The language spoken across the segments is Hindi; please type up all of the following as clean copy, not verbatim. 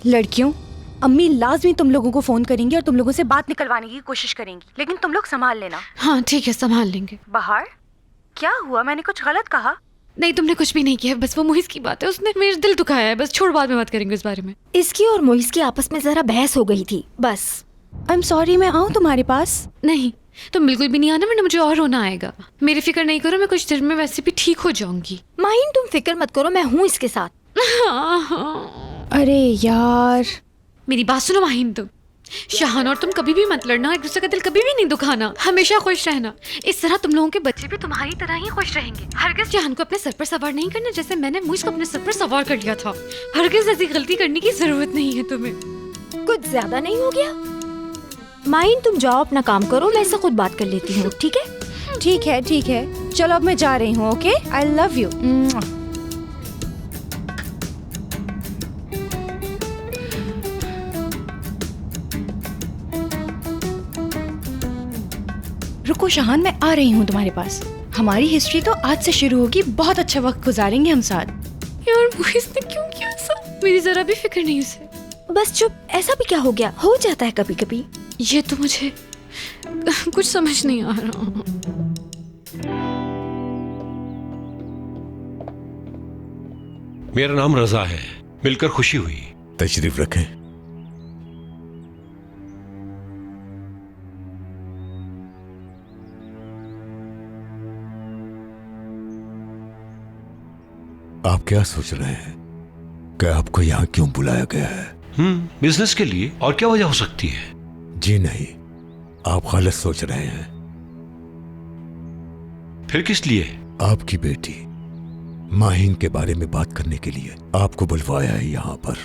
लड़कियों, अम्मी लाजमी तुम लोगों को फोन करेंगी और तुम लोगों से बात निकलवाने की कोशिश करेंगी, लेकिन तुम लोग संभाल लेना। हाँ ठीक है, संभाल लेंगे। बाहर क्या हुआ? मैंने कुछ गलत कहा? नहीं, तुमने कुछ भी नहीं किया, बस वो मोहित की बात है, उसने मेरा दिल दुखाया है। बस छोड़, बाद में बात करेंगे इस बारे में। इसकी और मोहित की आपस में जरा बहस हो गई थी बस। आई एम सॉरी, मैं आऊँ तुम्हारे पास? नहीं, तुम बिल्कुल भी नहीं आना, वरना मुझे और रोना आएगा। मेरी फिक्र नहीं करो, मैं कुछ देर में वैसे भी ठीक हो जाऊंगी। माहिन तुम फिक्र मत करो, मैं हूँ इसके साथ। अरे यार, मेरी बात सुनो माहिन, तुम शाहान और तुम कभी भी मत लड़ना, एक दूसरे का दिल कभी भी नहीं दुखाना, हमेशा खुश रहना। इस तरह तुम लोगों के बच्चे भी तुम्हारी तरह ही खुश रहेंगे। हरगिज़ शाहान को अपने सर पर सवार नहीं करना जैसे मैंने मुझ को अपने सर पर सवार कर लिया था। हरगिज़ ऐसी गलती करने की जरूरत नहीं है तुम्हें। कुछ ज्यादा नहीं हो गया? माहिन तुम जाओ, अपना काम करो, मैं इससे खुद बात कर लेती हूँ। ठीक है? ठीक है ठीक है, चलो अब मैं जा रही हूँ। Okay, I love you. रुको शाहान, मैं आ रही हूँ तुम्हारे पास। हमारी हिस्ट्री तो आज से शुरू होगी, बहुत अच्छा वक्त गुजारेंगे हम साथ। यार मोहित ने क्यों किया ऐसा? मेरी जरा भी फिक्र नहीं उसे। बस चुप, ऐसा भी क्या हो गया? हो जाता है कभी कभी। ये तो मुझे कुछ समझ नहीं आ रहा। मेरा नाम रजा है, मिलकर खुशी हुई। तशरीफ रखें। आप क्या सोच रहे हैं कि आपको यहाँ क्यों बुलाया गया है? बिजनेस के लिए, और क्या वजह हो सकती है? जी नहीं, आप गलत सोच रहे हैं। फिर किस लिए? आपकी बेटी माहिन के बारे में बात करने के लिए आपको बुलवाया है यहाँ पर।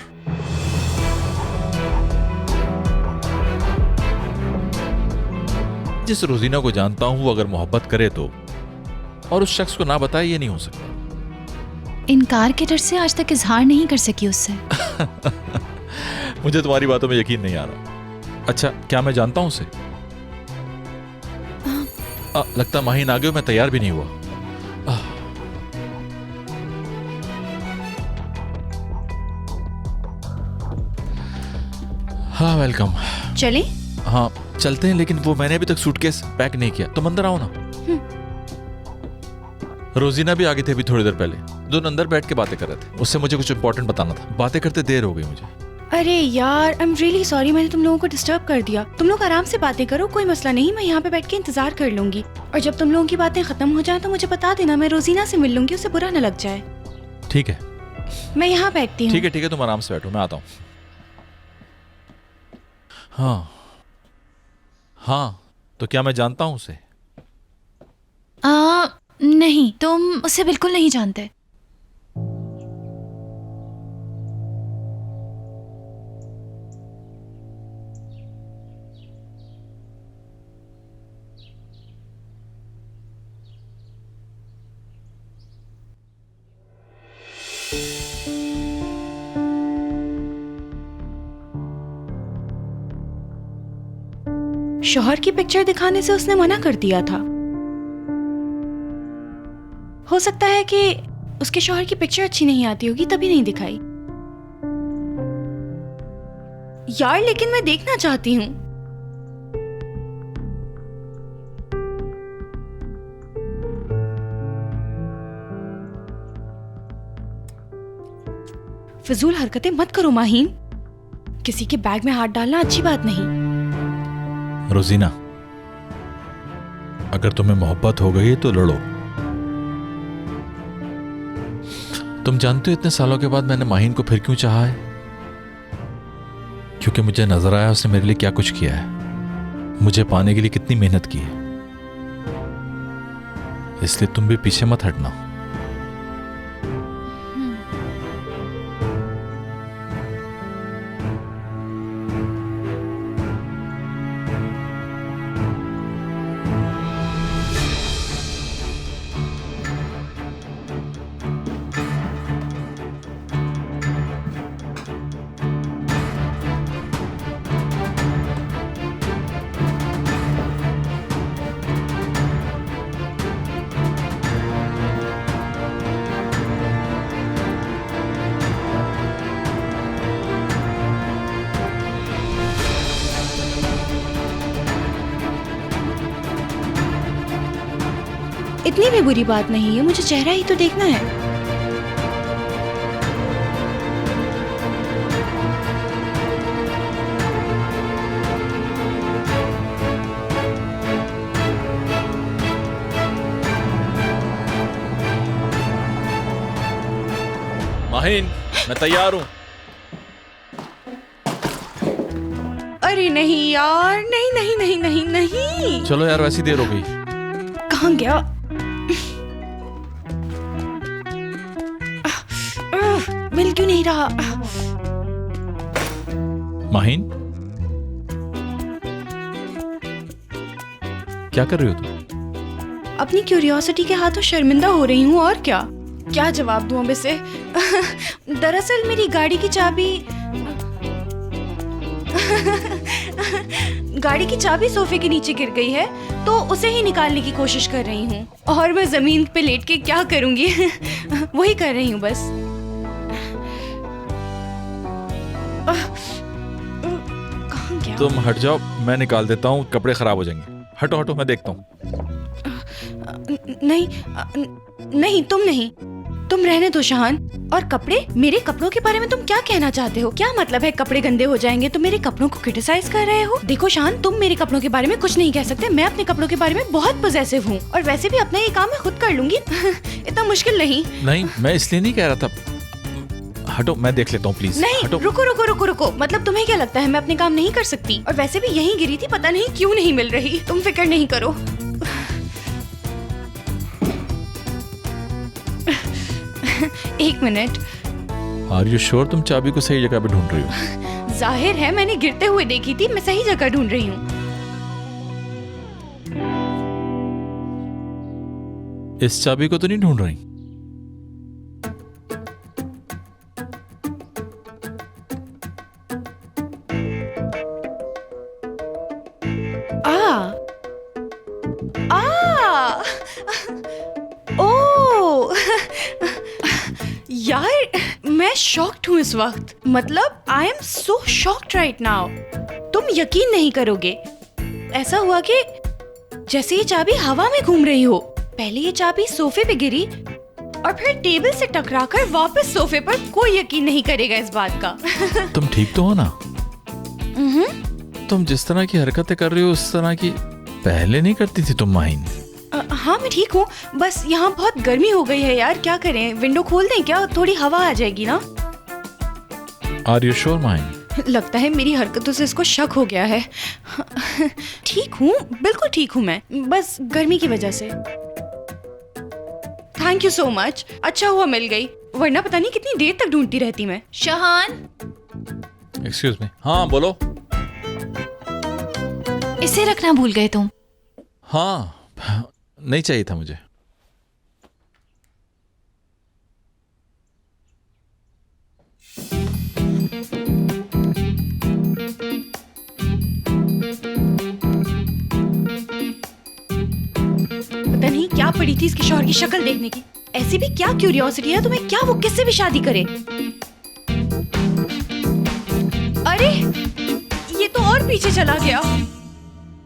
जिस रोजीना को जानता हूं वो अगर मोहब्बत करे तो, और उस शख्स को ना बताए, ये नहीं हो सकता। इनकार के डर से आज तक इजहार नहीं कर सकी उससे। मुझे तुम्हारी बातों में यकीन नहीं आ रहा। अच्छा, क्या मैं जानता हूं उसे? लगता माहिन आ गए, मैं तैयार भी नहीं हुआ। हाँ, वेलकम। चलें? हाँ चलते हैं, लेकिन वो मैंने अभी तक सूटकेस पैक नहीं किया। तुम अंदर आओ ना। रोजीना भी आ गई थी अभी थोड़ी देर पहले। दोनों अंदर बैठ के बातें कर रहे थे। उससे मुझे कुछ इंपॉर्टेंट बताना था। बातें करते देर हो गई मुझे। अरे यार, आई एम रियली सॉरी, मैंने तुम लोगों को डिस्टर्ब कर दिया। तुम लोग आराम से बातें करो, कोई मसला नहीं, मैं यहाँ पे बैठ के इंतजार कर लूंगी। और जब तुम लोगों की बातें खत्म हो जाए तो मुझे बता देना, मैं रोजीना से मिल लूंगी, उसे बुरा न लग जाए। ठीक है, मैं यहाँ बैठती हूँ। ठीक है, तुम आराम से बैठो, मैं आता हूँ। हाँ, तो क्या मैं जानता हूँ उसे? नहीं, तुम उसे बिल्कुल नहीं जानते। शौहर की पिक्चर दिखाने से उसने मना कर दिया था। हो सकता है कि उसके शौहर की पिक्चर अच्छी नहीं आती होगी, तभी नहीं दिखाई। यार, लेकिन मैं देखना चाहती हूँ। फिजूल हरकतें मत करो माहीन, किसी के बैग में हाथ डालना अच्छी बात नहीं। रोजीना, अगर तुम्हें मोहब्बत हो गई तो लड़ो। तुम जानते हो इतने सालों के बाद मैंने माहीन को फिर क्यों चाहा है? क्योंकि मुझे नजर आया उसने मेरे लिए क्या कुछ किया है, मुझे पाने के लिए कितनी मेहनत की है। इसलिए तुम भी पीछे मत हटना। इतनी भी बुरी बात नहीं है, मुझे चेहरा ही तो देखना है। माहिन, मैं तैयार हूँ। अरे नहीं यार, नहीं नहीं नहीं नहीं नहीं। चलो यार, वैसी देर हो गई। कहाँ गया? मिल क्यों नहीं रहा? माहिन, क्या कर रही हो तुम? अपनी क्यूरियोसिटी के हाथों शर्मिंदा हो रही हूँ, और क्या क्या जवाब दूं अब इसे? दरअसल मेरी गाड़ी की चाबी गाड़ी की चाबी सोफे के नीचे गिर गई है, तो उसे ही निकालने की कोशिश कर रही हूँ। और मैं जमीन पे लेट के क्या करूंगी? वही कर रही हूँ बस। कहाँ गया? तुम हट जाओ, मैं निकाल देता हूँ, कपड़े खराब हो जाएंगे। हटो हटो, मैं देखता हूँ। नहीं नहीं, तुम नहीं, तुम रहने दो शहान। और कपड़े, मेरे कपड़ों के बारे में तुम क्या कहना चाहते हो? क्या मतलब है कपड़े गंदे हो जाएंगे? तुम मेरे कपड़ों को क्रिटिसाइज कर रहे हो? देखो शहान, तुम मेरे कपड़ों के बारे में कुछ नहीं कह सकते। मैं अपने कपड़ों के बारे में बहुत पॉसेसिव हूँ, और वैसे भी अपना ये काम मैं खुद कर लूंगी। इतना मुश्किल नहीं। नहीं, मैं इसलिए नहीं कह रहा था। हटो, मैं देख लेता हूँ प्लीज। नहीं, हटो। रुको रुको रुको रुको। मतलब तुम्हें क्या लगता है मैं अपने काम नहीं कर सकती? और वैसे भी यहीं गिरी थी, पता नहीं क्यों नहीं मिल रही। तुम फिक्र नहीं करो। एक मिनट। आर यू श्योर तुम चाबी को सही जगह पे ढूंढ रही हो? जाहिर है, मैंने गिरते हुए देखी थी। मैं सही जगह ढूंढ रही हूँ। इस चाबी को तो नहीं ढूंढ रही? ओ यार, मैं शॉक्ड हूँ इस वक्त। मतलब I am so shocked right now. तुम यकीन नहीं करोगे, ऐसा हुआ कि जैसे ये चाबी हवा में घूम रही हो। पहले ये चाबी सोफे पे गिरी, और फिर टेबल से टकराकर वापस सोफे पर। कोई यकीन नहीं करेगा इस बात का। तुम ठीक तो हो ना? तुम जिस तरह की हरकतें कर रही हो, उस तरह की पहले नहीं करती थी तुम माहिन। हाँ, मैं ठीक हूँ। बस यहाँ बहुत गर्मी हो गई है यार, क्या करें? विंडो खोल दें क्या? थोड़ी हवा आ जाएगी ना। Are you sure Mahin? लगता है मेरी हरकतों से इसको शक हो गया है। ठीक हूँ, बिल्कुल ठीक हूँ मैं, बस गर्मी की वजह से। थैंक यू सो मच, अच्छा हुआ मिल गई, वरना पता नहीं कितनी देर तक ढूंढती रहती मैं। शहान, एक्सक्यूज मी। हाँ बोलो। इसे रखना भूल गए तुम? हाँ, नहीं चाहिए था मुझे। पता नहीं क्या पड़ी थी इसके शौहर की शक्ल देखने की। ऐसी भी क्या क्यूरियोसिटी है तुम्हें? क्या वो किससे भी शादी करे? अरे ये तो और पीछे चला गया।